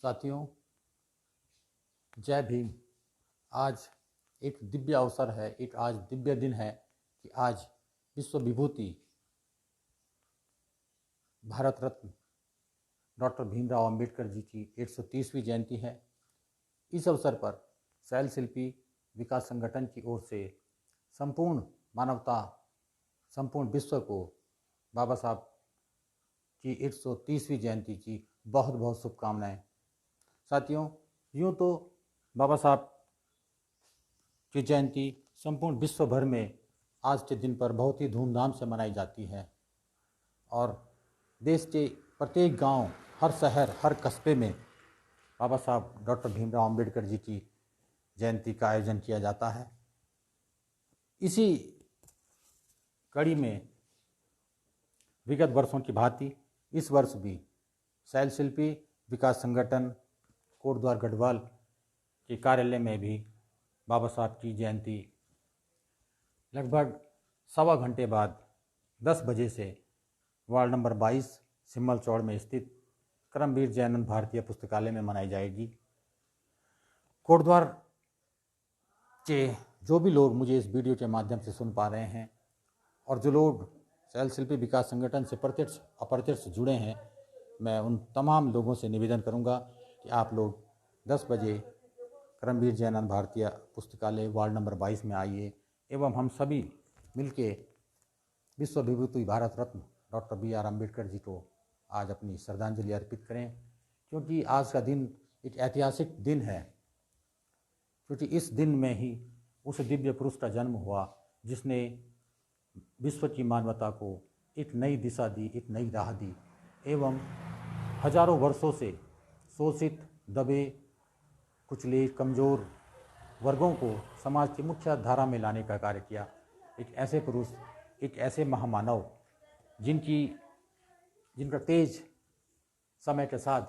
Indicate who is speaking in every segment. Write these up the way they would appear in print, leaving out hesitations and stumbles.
Speaker 1: साथियों, जय भीम। आज एक दिव्य अवसर है, एक आज दिव्य दिन है कि आज विश्व विभूति भारत रत्न डॉक्टर भीमराव अंबेडकर जी की 130वीं जयंती है। इस अवसर पर शैल शिल्पी विकास संगठन की ओर से संपूर्ण मानवता, संपूर्ण विश्व को बाबा साहब की 130वीं जयंती की बहुत बहुत शुभकामनाएं। साथियों, यूँ तो बाबा साहब की जयंती संपूर्ण विश्व भर में आज के दिन पर बहुत ही धूमधाम से मनाई जाती है और देश के प्रत्येक गांव, हर शहर, हर कस्बे में बाबा साहब डॉक्टर भीमराव अंबेडकर जी की जयंती का आयोजन किया जाता है। इसी कड़ी में विगत वर्षों की भांति इस वर्ष भी शैल शिल्पी विकास संगठन कोटद्वार गढ़वाल के कार्यालय में भी बाबा साहब की जयंती लगभग सवा घंटे बाद 10 बजे से वार्ड नंबर 22 सिम्मल चौड़ में स्थित करमवीर जयानंद भारतीय पुस्तकालय में मनाई जाएगी। कोटद्वार के जो भी लोग मुझे इस वीडियो के माध्यम से सुन पा रहे हैं और जो लोग शैल शिल्पी विकास संगठन से प्रत्यक्ष अप्रत्यक्ष जुड़े हैं, मैं उन तमाम लोगों से निवेदन करूंगा कि आप लोग 10 बजे करमवीर जयानंद भारतीय पुस्तकालय वार्ड नंबर 22 में आइए एवं हम सभी मिलके विश्व विभूति भारत रत्न डॉक्टर BR अम्बेडकर जी को आज अपनी श्रद्धांजलि अर्पित करें, क्योंकि आज का दिन एक ऐतिहासिक दिन है, क्योंकि इस दिन में ही उस दिव्य पुरुष का जन्म हुआ जिसने विश्व की मानवता को एक नई दिशा दी, एक नई राह दी एवं हजारों वर्षों से शोषित, दबे, कुचले, कमज़ोर वर्गों को समाज की मुख्य धारा में लाने का कार्य किया। एक ऐसे पुरुष, एक ऐसे महामानव जिनका तेज समय के साथ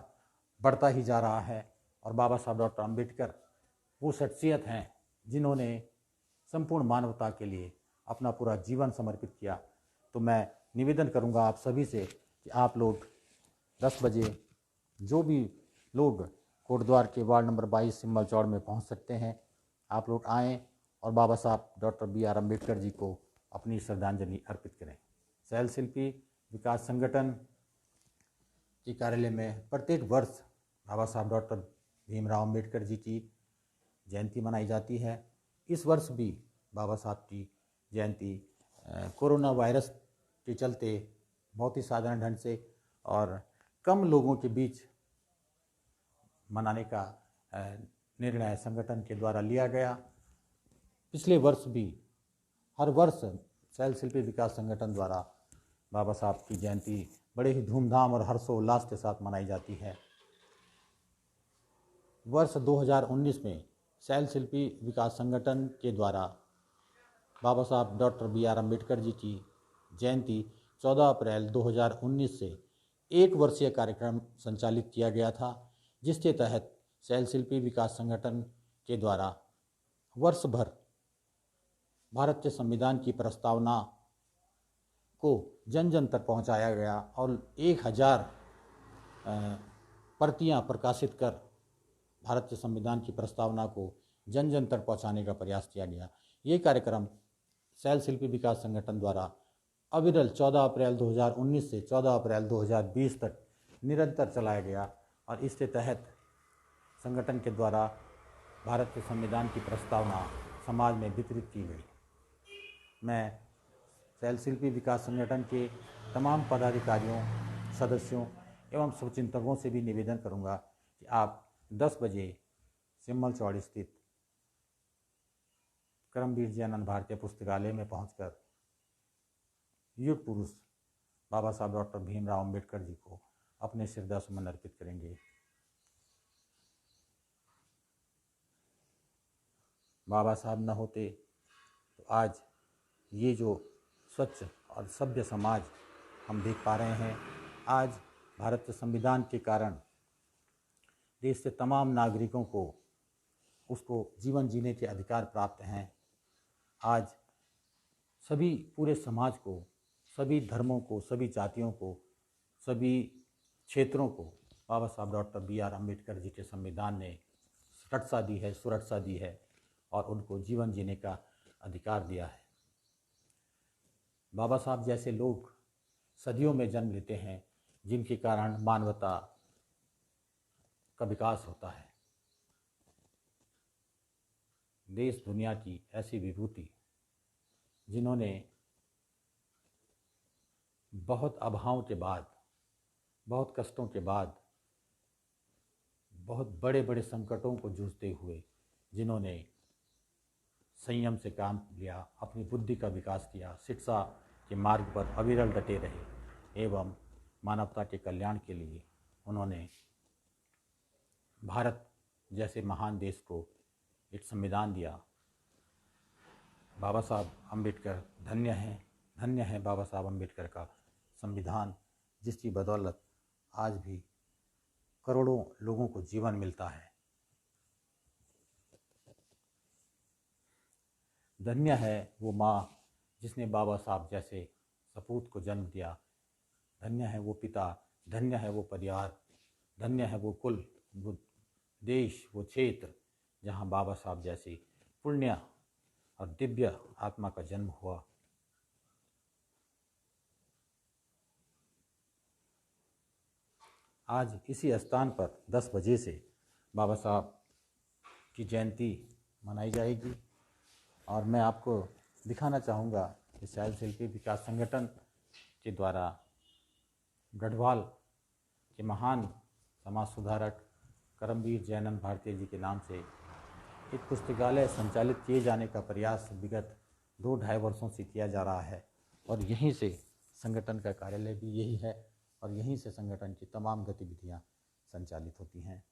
Speaker 1: बढ़ता ही जा रहा है और बाबा साहब डॉक्टर अम्बेडकर वो शख्सियत हैं जिन्होंने संपूर्ण मानवता के लिए अपना पूरा जीवन समर्पित किया। तो मैं निवेदन करूंगा आप सभी से कि आप लोग 10 बजे जो भी लोग कोटद्वार के वार्ड नंबर 22 सिम्मल चौड़ में पहुंच सकते हैं, आप लोग आएँ और बाबा साहब डॉक्टर BR अम्बेडकर जी को अपनी श्रद्धांजलि अर्पित करें। शैल शिल्पी विकास संगठन के कार्यालय में प्रत्येक वर्ष बाबा साहब डॉक्टर भीमराव अम्बेडकर जी की जयंती मनाई जाती है। इस वर्ष भी बाबा साहब की जयंती कोरोना वायरस के चलते बहुत ही साधारण ढंग से और कम लोगों के बीच मनाने का निर्णय संगठन के द्वारा लिया गया। पिछले वर्ष भी हर वर्ष शैल शिल्पी विकास संगठन द्वारा बाबा साहब की जयंती बड़े ही धूमधाम और हर्षोल्लास के साथ मनाई जाती है। वर्ष 2019 में शैल शिल्पी विकास संगठन के द्वारा बाबा साहब डॉक्टर BR अम्बेडकर जी की जयंती 14 अप्रैल 2019 से 1 वर्षीय कार्यक्रम संचालित किया गया था, जिसके तहत शैल शिल्पी विकास संगठन के द्वारा वर्ष भर भारत के संविधान की प्रस्तावना को जन जन तक पहुंचाया गया और 1000 प्रतियां प्रकाशित कर भारत के संविधान की प्रस्तावना को जन जन तक पहुंचाने का प्रयास किया गया। ये कार्यक्रम शैल शिल्पी विकास संगठन द्वारा अविरल 14 अप्रैल 2019 से 14 अप्रैल 2020 तक निरंतर चलाया गया और इसके तहत संगठन के द्वारा भारत के संविधान की प्रस्तावना समाज में वितरित की गई। मैं शैल शिल्पी विकास संगठन के तमाम पदाधिकारियों, सदस्यों एवं शुभचिंतकों से भी निवेदन करूंगा कि आप 10 बजे सिम्मल चौड़ स्थित करमवीर जयानंद भारतीय पुस्तकालय में पहुंचकर युग पुरुष बाबा साहब डॉक्टर भीमराव अम्बेडकर जी को अपने श्रद्धासुमन अर्पित करेंगे। बाबा साहब न होते तो आज ये जो स्वच्छ और सभ्य समाज हम देख पा रहे हैं, आज भारत के संविधान के कारण देश के तमाम नागरिकों को उसको जीवन जीने के अधिकार प्राप्त हैं। आज सभी पूरे समाज को, सभी धर्मों को, सभी जातियों को, सभी क्षेत्रों को बाबा साहब डॉक्टर B.R. अम्बेडकर जी के संविधान ने रक्षा दी है, सुरक्षा दी है और उनको जीवन जीने का अधिकार दिया है। बाबा साहब जैसे लोग सदियों में जन्म लेते हैं जिनके कारण मानवता का विकास होता है। देश दुनिया की ऐसी विभूति जिन्होंने बहुत अभावों के बाद, बहुत कष्टों के बाद, बहुत बड़े बड़े संकटों को जूझते हुए जिन्होंने संयम से काम लिया, अपनी बुद्धि का विकास किया, शिक्षा के मार्ग पर अविरल डटे रहे एवं मानवता के कल्याण के लिए उन्होंने भारत जैसे महान देश को एक संविधान दिया। बाबा साहब अम्बेडकर धन्य है बाबा साहब अम्बेडकर का संविधान, जिसकी बदौलत आज भी करोड़ों लोगों को जीवन मिलता है। धन्य है वो माँ जिसने बाबा साहब जैसे सपूत को जन्म दिया। धन्य है वो पिता, धन्य है वो परिवार, धन्य है वो कुल, वो देश, वो क्षेत्र जहाँ बाबा साहब जैसी पुण्य और दिव्य आत्मा का जन्म हुआ। आज इसी स्थान पर 10 बजे से बाबा साहब की जयंती मनाई जाएगी और मैं आपको दिखाना चाहूँगा कि शैल शिल्पी विकास संगठन के द्वारा गढ़वाल के महान समाज सुधारक करमवीर जयानंद भारती जी के नाम से एक पुस्तकालय संचालित किए जाने का प्रयास विगत 2-2.5 वर्षों से किया जा रहा है और यहीं से संगठन का कार्यालय भी यही है और यहीं से संगठन की तमाम गतिविधियां संचालित होती हैं।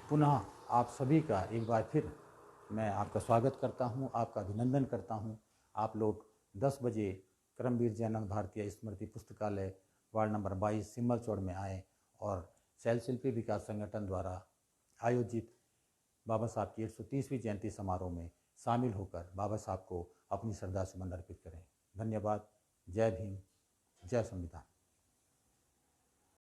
Speaker 1: पुनः आप सभी का एक बार फिर मैं आपका स्वागत करता हूं, आपका अभिनंदन करता हूं। आप लोग 10 बजे करमवीर जयानंद भारतीय स्मृति पुस्तकालय वार्ड नंबर 22 सिम्मल चौड़ में आएँ और शैल शिल्पी विकास संगठन द्वारा आयोजित बाबा साहब की 130वीं जयंती समारोह में शामिल होकर बाबा साहब को अपनी श्रद्धा सुमन अर्पित करें। धन्यवाद। जय भीम, जय संविधान।